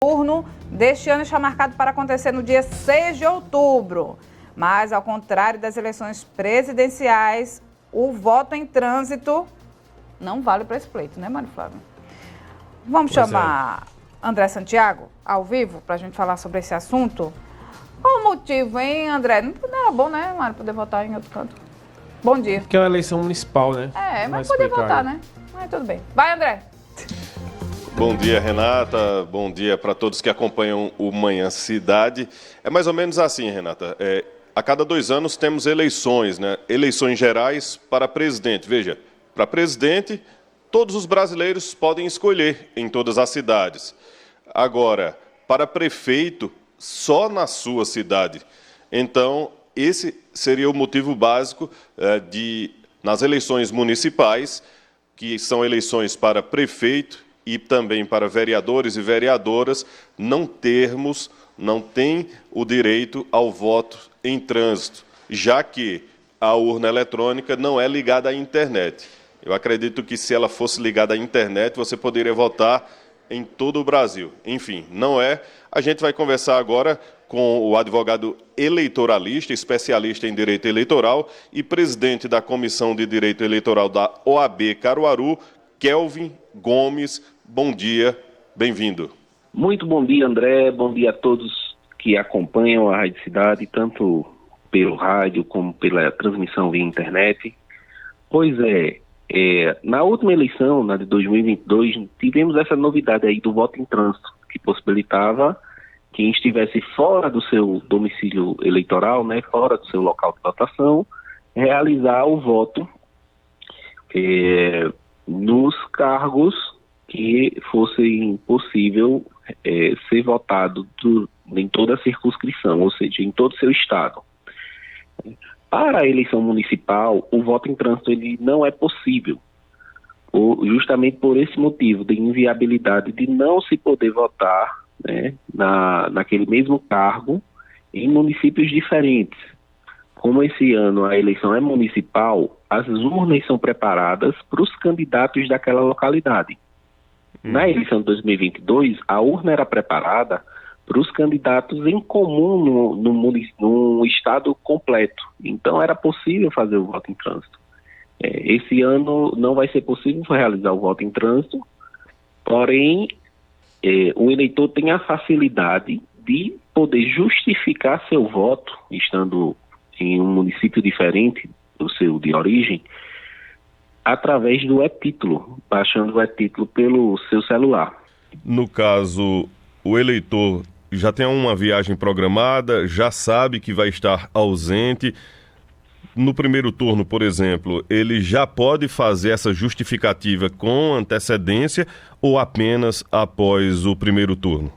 turno deste ano está marcado para acontecer no dia 6 de outubro. Mas, ao contrário das eleições presidenciais, o voto em trânsito não vale para esse pleito, né, Mário Flávio? Vamos chamar André Santiago ao vivo para a gente falar sobre esse assunto? Qual o motivo, hein, André? Não era bom, né, Mário, poder votar em outro canto? Bom dia. Porque é uma eleição municipal, né? Mas poder votar, né? Mas tudo bem. Vai, André. Bom dia, Renata. Bom dia para todos que acompanham o Manhã Cidade. É mais ou menos assim, Renata. A cada 2 anos temos eleições, né? Eleições gerais para presidente. Veja, para presidente, todos os brasileiros podem escolher em todas as cidades. Agora, para prefeito, só na sua cidade. Então, esse seria o motivo básico nas eleições municipais, que são eleições para prefeito e também para vereadores e vereadoras, não tem o direito ao voto em trânsito, já que a urna eletrônica não é ligada à internet. Eu acredito que se ela fosse ligada à internet, você poderia votar em todo o Brasil. Enfim, não é. A gente vai conversar agora com o advogado eleitoralista, especialista em direito eleitoral e presidente da Comissão de Direito Eleitoral da OAB Caruaru, Kelvin Gomes. Bom dia, bem-vindo. Muito bom dia, André. Bom dia a todos que acompanham a Rádio Cidade, tanto pelo rádio como pela transmissão via internet. Pois na última eleição, na de 2022, tivemos essa novidade aí do voto em trânsito, que possibilitava quem estivesse fora do seu domicílio eleitoral, né, fora do seu local de votação, realizar o voto nos cargos que fosse possível ser votado em toda a circunscrição, ou seja, em todo o seu estado. Para a eleição municipal, o voto em trânsito ele não é possível, justamente por esse motivo de inviabilidade de não se poder votar, né, naquele mesmo cargo em municípios diferentes. Como esse ano a eleição é municipal, as urnas são preparadas para os candidatos daquela localidade. Na eleição de 2022, a urna era preparada para os candidatos em comum no estado completo. Então, era possível fazer o voto em trânsito. Esse ano não vai ser possível realizar o voto em trânsito, porém, o eleitor tem a facilidade de poder justificar seu voto, estando em um município diferente do seu de origem, através do e-título, baixando o e-título pelo seu celular. No caso, o eleitor já tem uma viagem programada, já sabe que vai estar ausente. No primeiro turno, por exemplo, ele já pode fazer essa justificativa com antecedência ou apenas após o primeiro turno?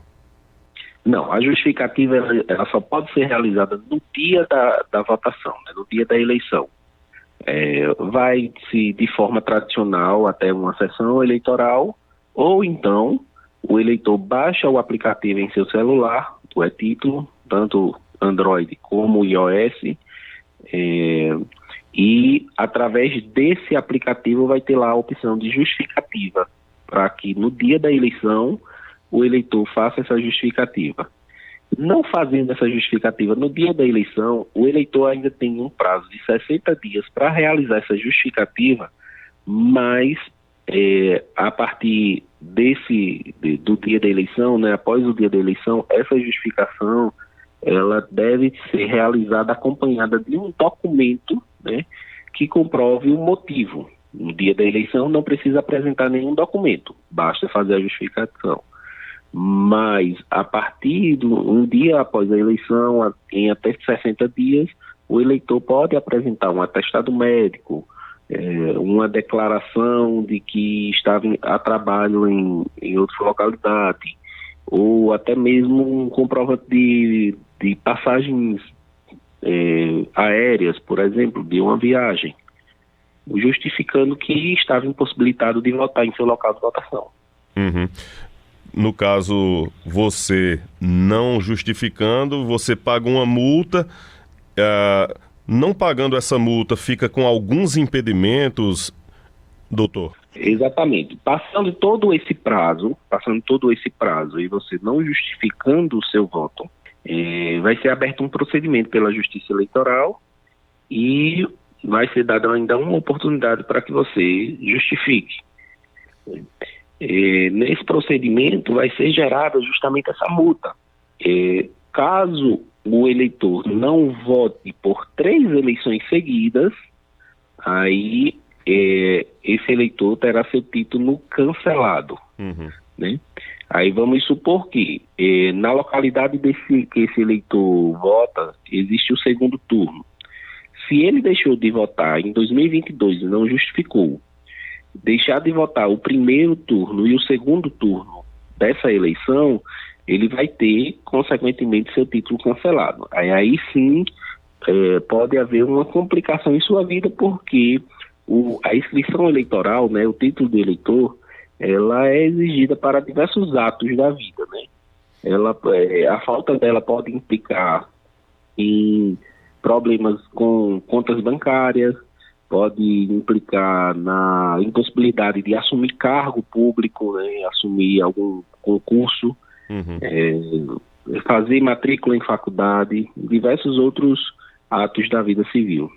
Não, a justificativa ela só pode ser realizada no dia da votação, né, no dia da eleição. Vai-se de forma tradicional até uma sessão eleitoral, ou então o eleitor baixa o aplicativo em seu celular, o e-título, tanto Android como iOS, e através desse aplicativo vai ter lá a opção de justificativa, para que no dia da eleição o eleitor faça essa justificativa. Não fazendo essa justificativa no dia da eleição, o eleitor ainda tem um prazo de 60 dias para realizar essa justificativa, mas a partir do dia da eleição, né, após o dia da eleição, essa justificação ela deve ser realizada acompanhada de um documento, né, que comprove o motivo. No dia da eleição não precisa apresentar nenhum documento, basta fazer a justificação. Mas a partir de um dia após a eleição, em até 60 dias, o eleitor pode apresentar um atestado médico, uma declaração de que estava a trabalho em outra localidade, ou até mesmo um comprovante de passagens aéreas, por exemplo, de uma viagem, justificando que estava impossibilitado de votar em seu local de votação. Uhum. No caso, você não justificando, você paga uma multa, não pagando essa multa, fica com alguns impedimentos, doutor? Exatamente. Passando todo esse prazo e você não justificando o seu voto, vai ser aberto um procedimento pela Justiça Eleitoral e vai ser dada ainda uma oportunidade para que você justifique. Nesse procedimento vai ser gerada justamente essa multa. Caso o eleitor não vote por 3 eleições seguidas, aí esse eleitor terá seu título cancelado. Né? Aí vamos supor que na localidade que esse eleitor vota, existe o segundo turno. Se ele deixou de votar em 2022 e não justificou, deixar de votar o primeiro turno e o segundo turno dessa eleição, ele vai ter, consequentemente, seu título cancelado. Aí sim, pode haver uma complicação em sua vida, porque a inscrição eleitoral, né, o título de eleitor, ela é exigida para diversos atos da vida, né? A falta dela pode implicar em problemas com contas bancárias, pode implicar na impossibilidade de assumir cargo público, né, assumir algum concurso, fazer matrícula em faculdade, diversos outros atos da vida civil.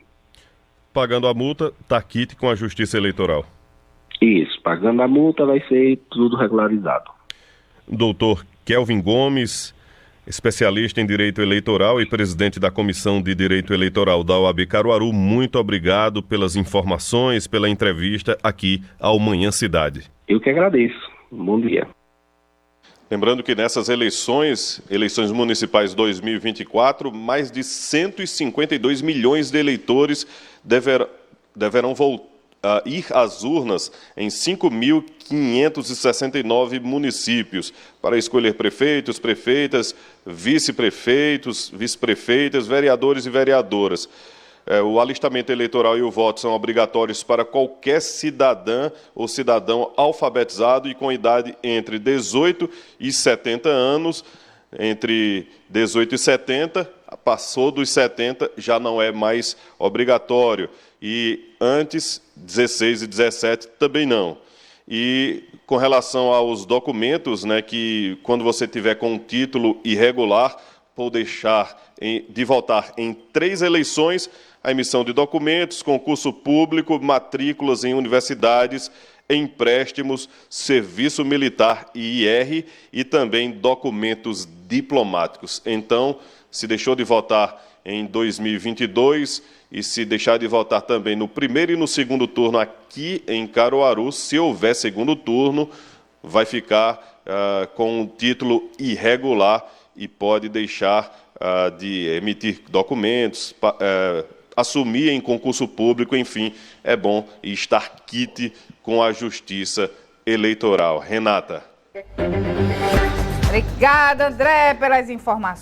Pagando a multa, está quite com a Justiça Eleitoral. Isso, pagando a multa vai ser tudo regularizado. Doutor Kelvin Gomes, especialista em Direito Eleitoral e presidente da Comissão de Direito Eleitoral da OAB Caruaru, muito obrigado pelas informações, pela entrevista aqui ao Manhã Cidade. Eu que agradeço. Bom dia. Lembrando que nessas eleições municipais 2024, mais de 152 milhões de eleitores deverão ir às urnas em 5.569 municípios para escolher prefeitos, prefeitas, vice-prefeitos, vice-prefeitas, vereadores e vereadoras. O alistamento eleitoral e o voto são obrigatórios para qualquer cidadã ou cidadão alfabetizado e com idade entre 18 e 70 anos. Entre 18 e 70, passou dos 70, já não é mais obrigatório. E antes, 16 e 17, também não. E com relação aos documentos, né, que quando você tiver com um título irregular, por deixar de votar em 3 eleições, a emissão de documentos, concurso público, matrículas em universidades, empréstimos, serviço militar e IR e também documentos diplomáticos. Então, se deixou de votar em 2022 e se deixar de votar também no primeiro e no segundo turno aqui em Caruaru, se houver segundo turno, vai ficar com um título irregular e pode deixar de emitir documentos, assumir em concurso público, enfim, é bom estar quite com a Justiça Eleitoral. Renata. Obrigada, André, pelas informações.